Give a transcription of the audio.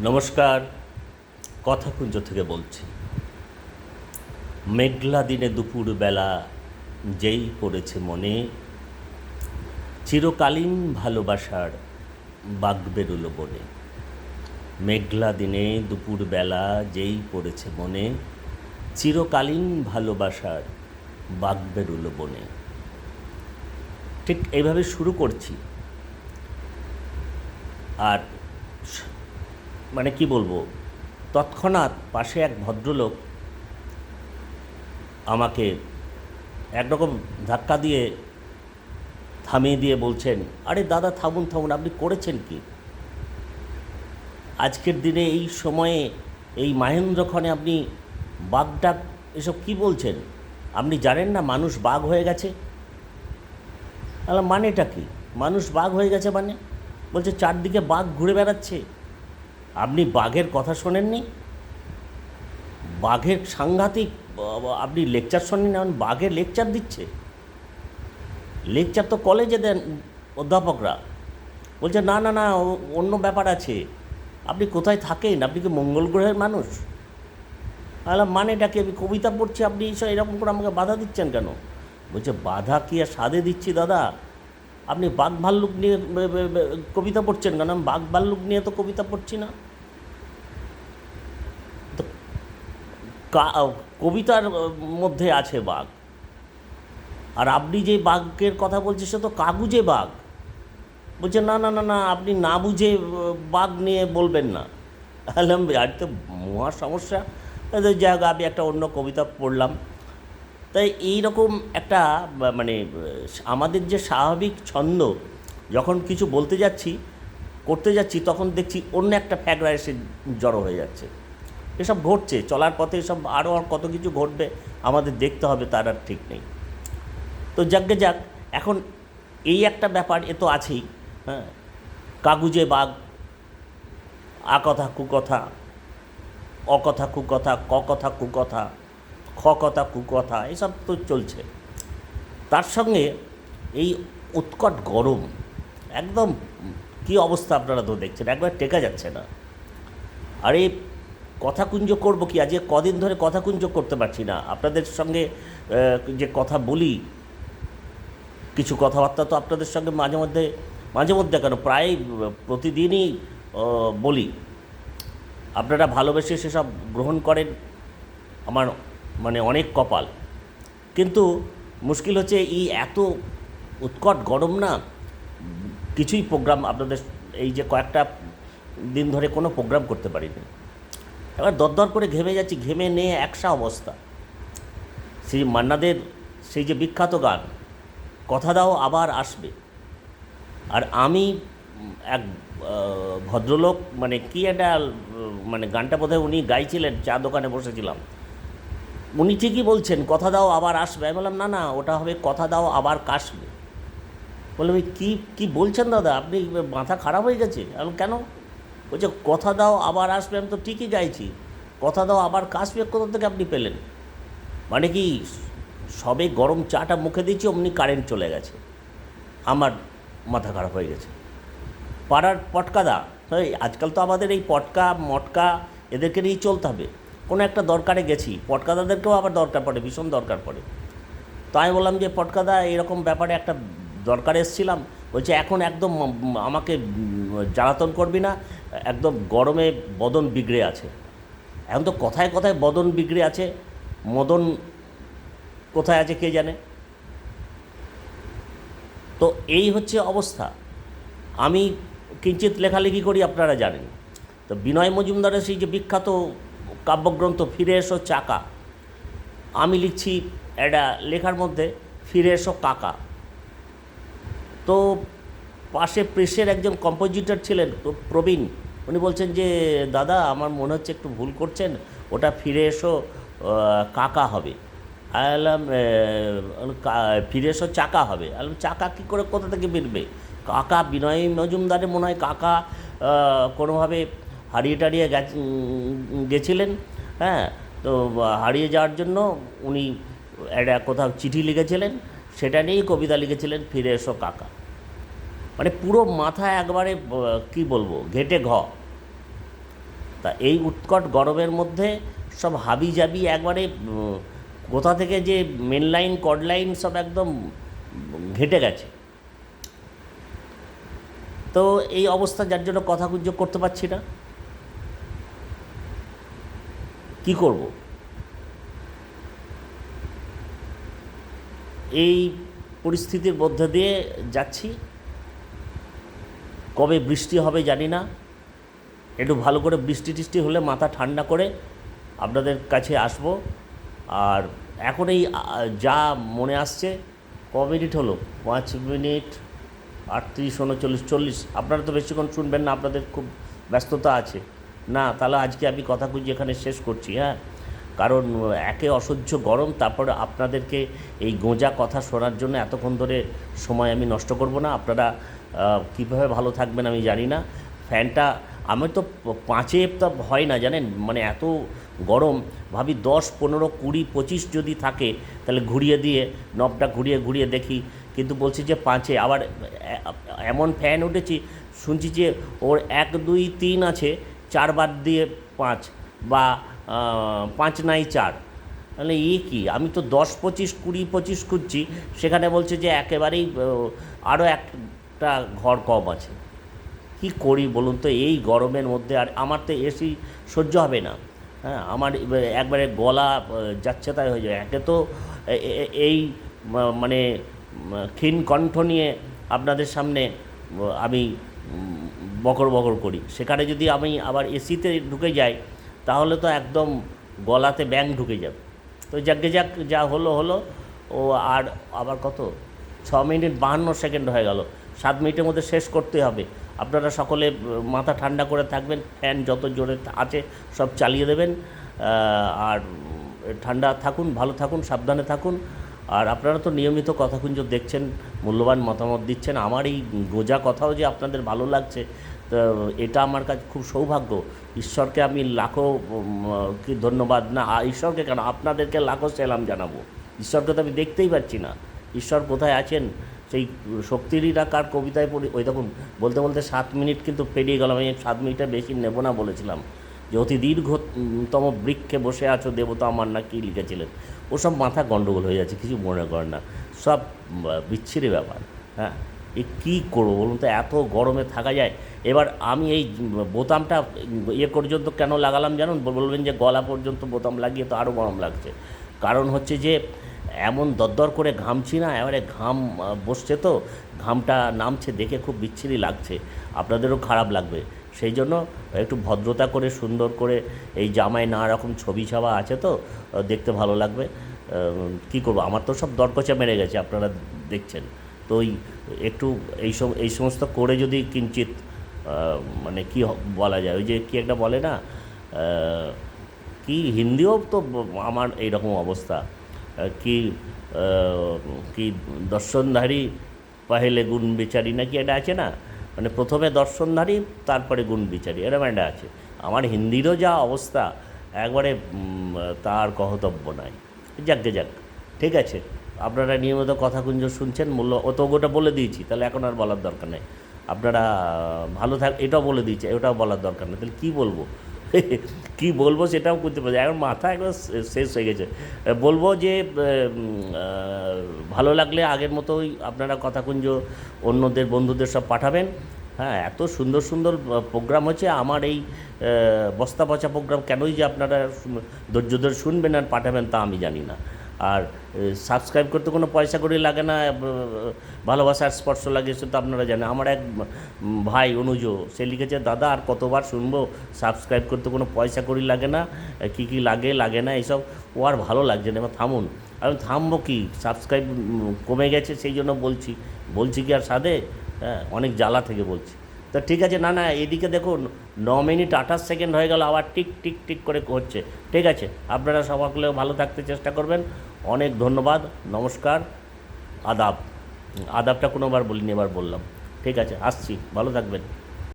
নমস্কার, কথাকুঞ্জ থেকে বলছি। মেঘলা দিনে দুপুরবেলা যেই পড়েছে মনে, চিরকালীন ভালোবাসার বাগ বেরুলো বনে। মেঘলা দিনে দুপুরবেলা যেই পড়েছে মনে, চিরকালীন ভালোবাসার বাগ বেরুলো বনে। ঠিক এইভাবে শুরু করছি। আর মানে কি বলবো, তৎক্ষণাৎ পাশে এক ভদ্রলোক আমাকে একরকম ধাক্কা দিয়ে থামিয়ে দিয়ে বলছেন, আরে দাদা থামুন থামুন, আপনি করেছেন কি? আজকের দিনে এই সময়ে এই মাহেন্দ্রক্ষণে আপনি বাঘ এসব কি বলছেন? আপনি জানেন না মানুষ বাঘ হয়ে গেছে? মানেটা কি? মানুষ বাঘ হয়ে গেছে মানে? বলছে চারদিকে বাঘ ঘুরে বেড়াচ্ছে। আপনি বাঘের কথা শোনেননি? বাঘের সাংঘাতিক, আপনি লেকচার শোনেন? এখন বাঘের লেকচার দিচ্ছে। লেকচার তো কলেজে দেন অধ্যাপকরা। বলছে না না না, অন্য ব্যাপার আছে। আপনি কোথায় থাকেন? আপনি কি মঙ্গল গ্রহের মানুষ? মানেটা কি? আমি কবিতা পড়ছি, আপনি এরকম করে আমাকে বাধা দিচ্ছেন কেন? বলছে বাধা কি আর সাধে দিচ্ছি দাদা? আপনি বাঘ ভাল্লুক নিয়ে কবিতা পড়ছেন কেন? আমি বাঘ ভাল্লুক নিয়ে তো কবিতা পড়ছি না। তো কবিতার মধ্যে আছে বাঘ, আর আপনি যে বাঘের কথা বলছেন সে তো কাগুজে বাঘ। বলছে না না না না, আপনি না বুঝে বাঘ নিয়ে বলবেন না। আর তো মহা সমস্যা। যাই হোক, আমি একটা অন্য কবিতা পড়লাম। তাই এইরকম একটা মানে আমাদের যে স্বাভাবিক ছন্দ, যখন কিছু বলতে যাচ্ছি করতে যাচ্ছি, তখন দেখছি অন্য একটা ফ্যাগড়া এসে জড়ো হয়ে যাচ্ছে। এসব ঘটছে চলার পথে, এসব আরও কত কিছু ঘটবে আমাদের দেখতে হবে, তার আর ঠিক নেই। তো যাকে যাক, এখন এই একটা ব্যাপার এ তো আছেই। হ্যাঁ, কাগুজে বাঘ, আকথা কুকথা, অকথা কুকথা, ককথা কুকথা, খ কথা কুকথা, এসব তো চলছে। তার সঙ্গে এই উৎকট গরম, একদম কী অবস্থা আপনারা তো দেখছেন, একবার টেকা যাচ্ছে না। আরে কথাকুঞ্জ করব কি? আজকে কদিন ধরে কথাকুঞ্জ করতে পারছি না আপনাদের সঙ্গে। যে কথা বলি, কিছু কথাবার্তা তো আপনাদের সঙ্গে মাঝে মধ্যে কেন প্রায় প্রতিদিনই বলি। আপনারা ভালোবেসে সেসব গ্রহণ করেন, আমার মানে অনেক কপাল। কিন্তু মুশকিল হচ্ছে এই এত উৎকট গরম না, কিছুই প্রোগ্রাম আপনাদের এই যে কয়েকটা দিন ধরে কোনো প্রোগ্রাম করতে পারিনি। এবার দরদর করে ঘেমে যাচ্ছি, ঘেমে নিয়ে একসা অবস্থা। সেই মান্নাদের সেই যে বিখ্যাত গান, কথা দাও আবার আসবে। আর আমি এক ভদ্রলোক, মানে কি একটা মানে গানটা বোধহয় উনি গাইছিলেন, চা দোকানে বসেছিলাম। উনি ঠিকই বলছেন কথা দাও আবার আসবে। আমি বললাম না না, ওটা হবে কথা দাও আবার কাশবে। বললাম কী কী বলছেন দাদা, আপনি মাথা খারাপ হয়ে গেছে? আমি কেন? বলছে কথা দাও আবার আসবে। আমি তো ঠিকই গাইছি, কথা দাও আবার কাশবে কোথা থেকে আপনি পেলেন? মানে কি, সবে গরম চাটা মুখে দিয়েছি অমনি কারেন্ট চলে গেছে। আমার মাথা খারাপ হয়ে গেছে। পাড়ার পটকাদা, আজকাল তো আমাদের এই পটকা মটকা এদেরকে নিয়েই চলতে হবে। কোনো একটা দরকারে গেছি, পটকাদাদেরকেও আবার দরকার পড়ে, ভীষণ দরকার পড়ে। তো আমি বললাম যে পটকাদা, এরকম ব্যাপারে একটা দরকারে এসেছিলাম। বলছে এখন একদম আমাকে জ্বালাতন করবি না, একদম গরমে বদন বিগড়ে আছে। এখন তো কথায় কথায় বদন বিগড়ে আছে, মদন কোথায় আছে কে জানে। তো এই হচ্ছে অবস্থা। আমি কিঞ্চিৎ লেখালেখি করি, আপনারা জানেন। তো বিনয় মজুমদারের সেই যে বিখ্যাত কাব্যগ্রন্থ ফিরে এসো চাকা, আমি লিখছি একটা লেখার মধ্যে ফিরে এসো কাকা। তো পাশে প্রেসের একজন কম্পোজিটর ছিলেন প্রবীণ, উনি বলছেন যে দাদা আমার মনে হচ্ছে একটু ভুল করছেন, ওটা ফিরে এসো কাকা হবে। আলাম ফিরে এসো চাকা হবে। আলাম চাকা কী করে, কোথা থেকে বেরবে? কাকা বিনয় মজুমদারে মনে হয় কাকা কোনোভাবে হারিয়ে টারিয়ে গেছিলেন। হ্যাঁ, তো হারিয়ে যাওয়ার জন্য উনি একটা কোথাও চিঠি লিখেছিলেন, সেটা নিয়েই কবিতা লিখেছিলেন ফিরে এসো কাকা। মানে পুরো মাথা একবারে কী বলবো, ঘেটে ঘ। তা এই উৎকট গরমের মধ্যে সব হাবিজাবি একবারে কোথা থেকে যে মেন লাইন কর্ড লাইন সব একদম ঘেঁটে গেছে। তো এই অবস্থা, যার জন্য কথা গুজব করতে পারছি না। কি করব? এই পরিস্থিতির মধ্যে দিয়ে যাচ্ছি। কবে বৃষ্টি হবে জানি না। একটু ভালো করে বৃষ্টি টিষ্টি হলে মাথা ঠান্ডা করে আপনাদের কাছে আসব। আর এখন এই যা মনে আসছে, ক মিনিট হলো? 5 মিনিট 38, 39, 40। আপনারা তো বেশিক্ষণ শুনবেন না, আপনাদের খুব ব্যস্ততা আছে। না, তাহলে আজকে আমি কথা কুজি এখানে শেষ করছি। হ্যাঁ, কারণ একে অসহ্য গরম, তারপরে আপনাদেরকে এই গোঁজা কথা শোনার জন্য এতক্ষণ ধরে সময় আমি নষ্ট করব না। আপনারা কীভাবে ভালো থাকবেন আমি জানি না। ফ্যানটা আমি তো 5-এ তো হয় না জানেন, মানে এত গরম। ভাবি 10, 15, 20, 25 যদি থাকে তাহলে ঘুরিয়ে দিয়ে নবটা ঘুরিয়ে ঘুরিয়ে দেখি, কিন্তু বলছি যে 5-এ। আবার এমন ফ্যান উঠেছি, শুনছি যে ওর 1, 2, 3 আছে, 4 বাদ দিয়ে 5, বা 5 নাই 4। তাহলে কি, আমি তো 10, 25, 20, 25 খুঁজছি, সেখানে বলছে যে একেবারেই আরও একটা ঘর কম আছে। কি করি বলুন তো এই গরমের মধ্যে? আর আমার তো এসি সহ্য হবে না। হ্যাঁ, আমার একবারে গলা যাচ্ছে তাই হয়ে যায়। একে তো এই মানে ক্ষীণ কণ্ঠ নিয়ে আপনাদের সামনে আমি বকর বকর করি, সেখানে যদি আমি আবার এসিতে ঢুকে যাই তাহলে তো একদম গলাতে ব্যাং ঢুকে যাবে। তো যাকে যাক, যা হলো হলো। ও আর আবার কত, 6 মিনিট 52 সেকেন্ড হয়ে গেল। 7 মিনিটের মধ্যে শেষ করতে হবে। আপনারা সকলে মাথা ঠান্ডা করে থাকবেন, ফ্যান যত জোরে আছে সব চালিয়ে দেবেন। আর ঠান্ডা থাকুন, ভালো থাকুন, সাবধানে থাকুন। আর আপনারা তো নিয়মিত কথাকুঞ্জ দেখছেন, মূল্যবান মতামত দিচ্ছেন। আমার এই গোজা কথাও যে আপনাদের ভালো লাগছে, তো এটা আমার কাছে খুব সৌভাগ্য। ঈশ্বরকে আমি লাখো কি ধন্যবাদ, না ঈশ্বরকে কেন, আপনাদেরকে লাখো সেলাম জানাবো। ঈশ্বরকে তো আমি দেখতেই পাচ্ছি না, ঈশ্বর কোথায় আছেন? সেই শক্তিরই কার কবিতায় পড়ি, ওই তখন বলতে বলতে 7 মিনিট কিন্তু পেরিয়ে গেলাম। আমি 7 মিনিটের বেশি নেব না বলেছিলাম, যে অতি দীর্ঘতম বৃক্ষে বসে আছো দেবতা আমার, না কি লিখেছিলেন। ওসব মাথা গণ্ডগোল হয়ে যাচ্ছে, কিছু মনে করেন না, সব বিচ্ছিরি ব্যাপার। হ্যাঁ, কী করবো বলুন তো, এত গরমে থাকা যায়? এবার আমি এই বোতামটা পর্যন্ত কেন লাগালাম জানুন? বলবেন যে গলা পর্যন্ত বোতাম লাগিয়ে তো আরও গরম লাগছে। কারণ হচ্ছে যে এমন দরদর করে ঘামছি না, এবারে ঘাম বসছে, তো ঘামটা নামছে দেখে খুব বিচ্ছিরি লাগছে, আপনাদেরও খারাপ লাগবে। সেই জন্য একটু ভদ্রতা করে সুন্দর করে, এই জামায় নানা রকম ছবি ছাবা আছে তো দেখতে ভালো লাগবে। কী করবো, আমার তো সব দরকচা মেরে গেছে, আপনারা দেখছেন তো। ওই একটু এই সমস্ত করে যদি কিঞ্চিত মানে কি বলা যায়, ওই যে কী একটা বলে না, কি হিন্দিও তো আমার এইরকম অবস্থা, কি কি দর্শনধারী পহেলে গুণ বিচারি, নাকি এটা আছে না, মানে প্রথমে দর্শনধারী তারপরে গুণ বিচারি, এরকম একটা আছে। আমার হিন্দিরও যা অবস্থা, একবারে তার কহতব্য নাই। যাকগে যাক, ঠিক আছে। আপনারা নিয়মিত কথাকুঞ্জ শুনছেন, তো ওটা বলে দিয়েছি, তাহলে এখন আর বলার দরকার নেই। আপনারা ভালো এটাও বলে দিয়েছে, ওটাও বলার দরকার নেই, তাহলে কী বলবো? কী বলবো সেটাও করতে পারছি, এখন মাথা একবার শেষ হয়ে গেছে। বলবো যে ভালো লাগলে আগের মতোই আপনারা কথাকুঞ্জ অন্যদের বন্ধুদের সব পাঠাবেন। হ্যাঁ, এত সুন্দর সুন্দর প্রোগ্রাম হচ্ছে। আমার এই বস্তা পচা প্রোগ্রাম কেনই যে আপনারা ধৈর্য ধরে শুনবেন আর পাঠাবেন তা আমি জানি না। আর সাবস্ক্রাইব করতে কোনো পয়সা কড়ি লাগে না, ভালোবাসার স্পর্শ লাগে, সে তো আপনারা জানেন। আমার এক ভাই অনুজ, সে লিখেছে, দাদা আর কতবার শুনবো, সাবস্ক্রাইব করতে কোনো পয়সা কড়ি লাগে না, কী কী লাগে না এইসব, ও আর ভালো লাগছে না, এবার থামুন। আমি থামবো কি, সাবস্ক্রাইব কমে গেছে সেই জন্য বলছি কি আর সাধে? হ্যাঁ, অনেক জ্বালা থেকে বলছি। তো ঠিক আছে, না এদিকে দেখুন 9 মিনিট 28 সেকেন্ড হয়ে গেল, আবার টিক টিক টিক করে হচ্ছে। ঠিক আছে, আপনারা সকলেও ভালো থাকতে চেষ্টা করবেন। অনেক ধন্যবাদ, নমস্কার, আদাবটা কোনোবার বলিনি, এবার বললাম। ঠিক আছে, আসছি, ভালো থাকবেন।